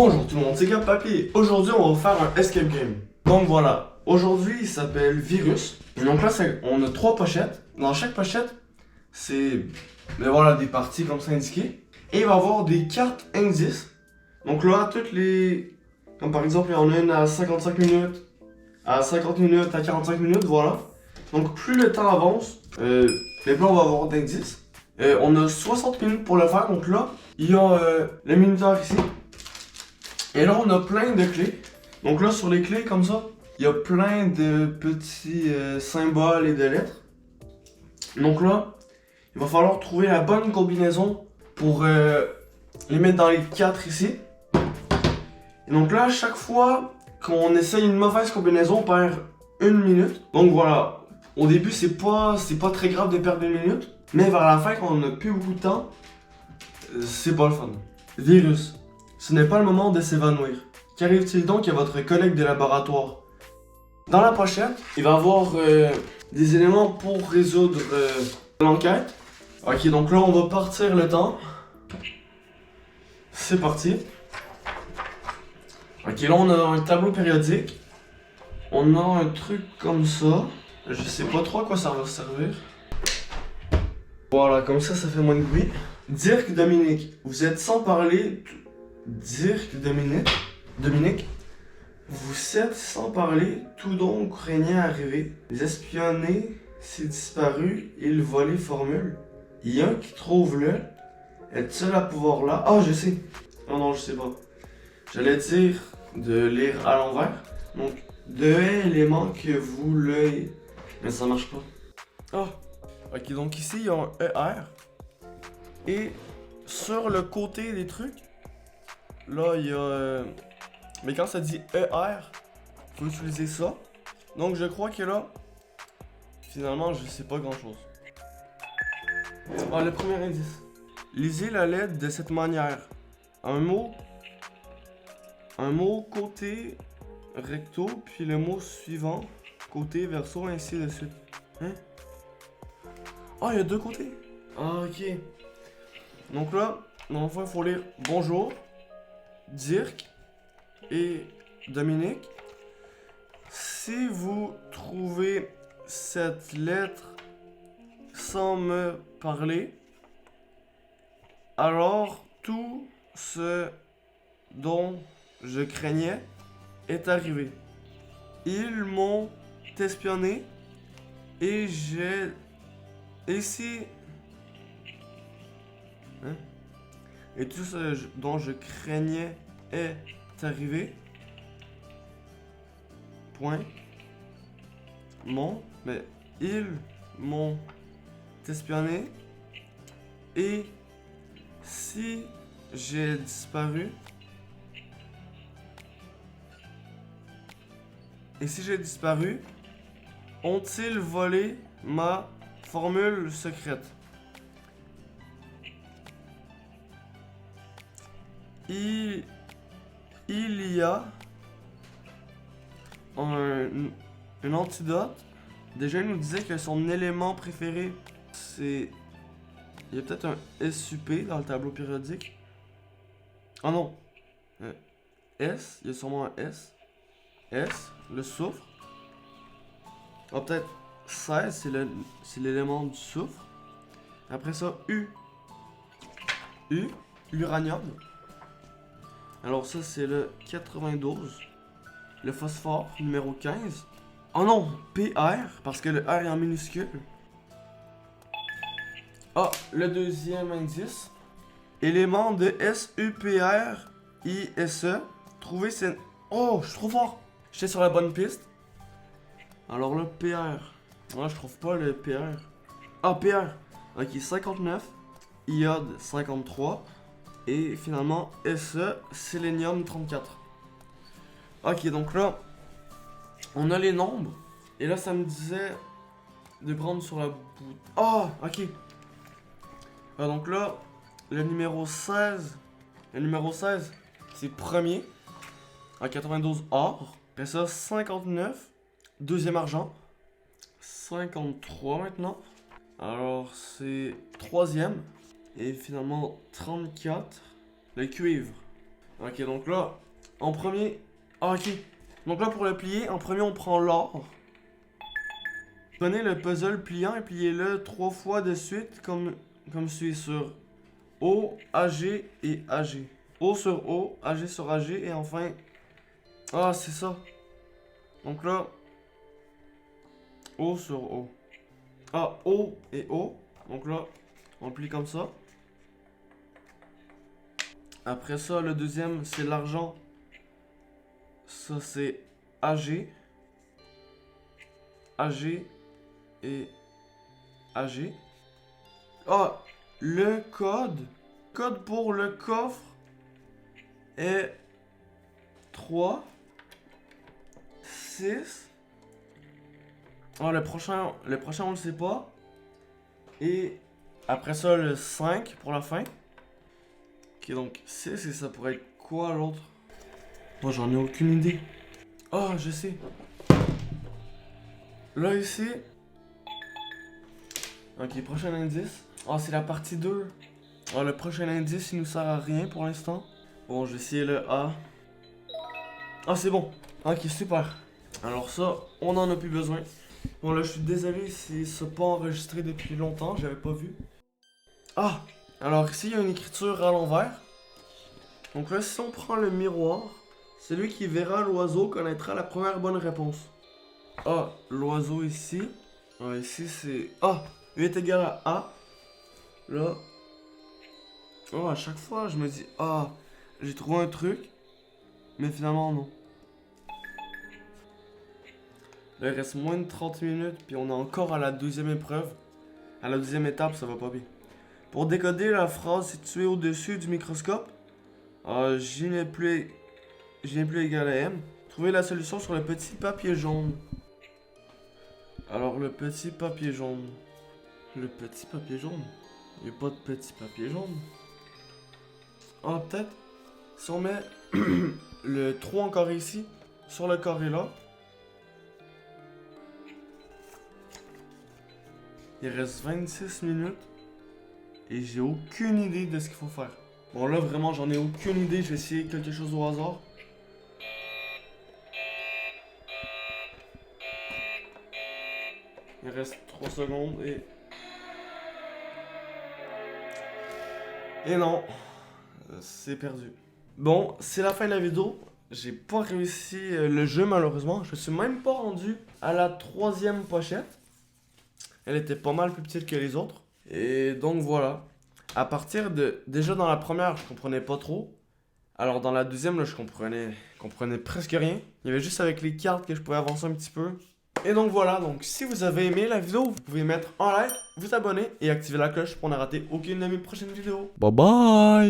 Bonjour tout le monde, c'est Gab Papy. Aujourd'hui, on va faire un escape game. Donc voilà, aujourd'hui, il s'appelle Virus. Et donc là, on a 3 pochettes. Dans chaque pochette, c'est voilà, des parties comme ça indiquées. Et il va y avoir des cartes indices. Donc là, toutes les... Comme par exemple, il y en a une à 55 minutes, à 50 minutes, à 45 minutes, voilà. Donc plus le temps avance, les plans vont avoir d'indices. On a 60 minutes pour le faire, donc là, il y a le minuteur ici. Et là, on a plein de clés. Donc là, sur les clés, comme ça, il y a plein de petits symboles et de lettres. Donc là, il va falloir trouver la bonne combinaison pour les mettre dans les 4 ici. Et donc là, à chaque fois qu'on essaye une mauvaise combinaison, on perd 1 minute. Donc voilà, au début, c'est pas très grave de perdre 1 minute. Mais vers la fin, quand on n'a plus beaucoup de temps, c'est pas le fun. Virus. Ce n'est pas le moment de s'évanouir. Qu'arrive-t-il donc à votre collègue de laboratoire? Dans la pochette, il va y avoir des éléments pour résoudre l'enquête. Ok, donc là, on va partir le temps. C'est parti. Ok, là, on a un tableau périodique. On a un truc comme ça. Je sais pas trop à quoi ça va servir. Voilà, comme ça fait moins de bruit. Dirk Dominique, vous êtes sans parler... Dirk Dominique, vous êtes sans parler, tout donc craignait arriver. Les espionner, c'est disparu, il volait formule. Il y a un qui trouve le. Est-il à pouvoir là? Ah, je sais. Non, je sais pas. J'allais dire de lire à l'envers. Donc, de éléments que vous l'œil. Mais ça marche pas. Ah, ok, donc ici il y a un ER. Et sur le côté des trucs, là, il y a... Mais quand ça dit ER, faut utiliser ça. Donc, je crois que là, finalement, je sais pas grand-chose. Ah, le premier indice. Lisez la lettre de cette manière. Un mot côté recto, puis le mot suivant, côté verso, ainsi de suite. Hein? Ah, il y a 2 côtés. Ah, ok. Donc là, enfin, il faut lire bonjour, Dirk et Dominique. Si vous trouvez cette lettre sans me parler, alors tout ce dont je craignais est arrivé. Ils m'ont espionné et j'ai... Et si... Hein? Et tout ce dont je craignais est arrivé. Point. Mais ils m'ont espionné. Et si j'ai disparu. Ont-ils volé ma formule secrète? Il y a un antidote. Déjà, il nous disait que son élément préféré, c'est... Il y a peut-être un SUP dans le tableau périodique. Ah non. S, il y a sûrement un S. S, le soufre. Ah, peut-être 16, c'est l'élément du soufre. Après ça, U, l'uranium. Alors ça, c'est le 92. Le phosphore, numéro 15. Oh non, PR, parce que le R est en minuscule. Ah, le deuxième indice. Élément de SUPR, ISE. Trouver ces... Oh, je suis trop fort. J'étais sur la bonne piste. Alors le PR. Moi, je trouve pas le PR. Ah, PR. Ok, 59. Iode, 53. Et finalement, SE, sélénium, 34. Ok, donc là, on a les nombres. Et là, ça me disait de prendre sur la bout. Ah, ok. Donc là, le numéro 16, c'est premier. À 92 or. Après ça, 59. Deuxième argent. 53 maintenant. Alors, c'est troisième. Et finalement, 34. Le cuivre. Ok, donc là, en premier... Ah, ok. Donc là, pour le plier, en premier, on prend l'or. Prenez le puzzle pliant et pliez-le 3 fois de suite, comme suit sur O, AG et AG. O sur O, AG sur AG, et enfin... Ah, c'est ça. Donc là... O sur O. Ah, O et O. Donc là, on plie comme ça. Après ça, le deuxième, c'est l'argent. Ça, c'est AG. AG et AG. Ah, le code. Code pour le coffre est 3, 6. Ah, le prochain, on le sait pas. Et après ça, le 5 pour la fin. Ok, donc 6 et ça pourrait être quoi l'autre? Moi, j'en ai aucune idée. Oh, je sais. Là, ici. Ok, prochain indice. Oh, c'est la partie 2. Oh, le prochain indice, il nous sert à rien pour l'instant. Bon, je vais essayer le A. Ah, c'est bon. Ok, super. Alors ça, on en a plus besoin. Bon, là, je suis désolé si c'est pas enregistré depuis longtemps, j'avais pas vu. Ah! Alors ici, il y a une écriture à l'envers. Donc là, si on prend le miroir, celui qui verra l'oiseau connaîtra la première bonne réponse. Ah, l'oiseau ici. Ah, ici, c'est... Ah! 8 égale à A. Là. Oh, à chaque fois, je me dis, ah, j'ai trouvé un truc. Mais finalement, non. Là, il reste moins de 30 minutes, puis on est encore à la deuxième épreuve. À la deuxième étape, ça va pas bien. Pour décoder la phrase située au-dessus du microscope, J n'est plus égal à M. Trouvez la solution sur le petit papier jaune. Alors, le petit papier jaune. Le petit papier jaune? Il n'y a pas de petit papier jaune. Ah, peut-être. Si on met le 3 en carré ici, sur le carré là. Il reste 26 minutes. Et j'ai aucune idée de ce qu'il faut faire. Bon là vraiment j'en ai aucune idée, je vais essayer quelque chose au hasard. Il reste 3 secondes et... Et non, c'est perdu. Bon, c'est la fin de la vidéo. J'ai pas réussi le jeu malheureusement. Je suis même pas rendu à la 3e pochette. Elle était pas mal plus petite que les autres. Et donc voilà. À partir de... Déjà dans la première, je comprenais pas trop. Alors dans la deuxième, là, je comprenais presque rien. Il y avait juste avec les cartes que je pouvais avancer un petit peu. Et donc voilà, donc si vous avez aimé la vidéo, vous pouvez mettre un like, vous abonner et activer la cloche pour ne rater aucune de mes prochaines vidéos. Bye bye!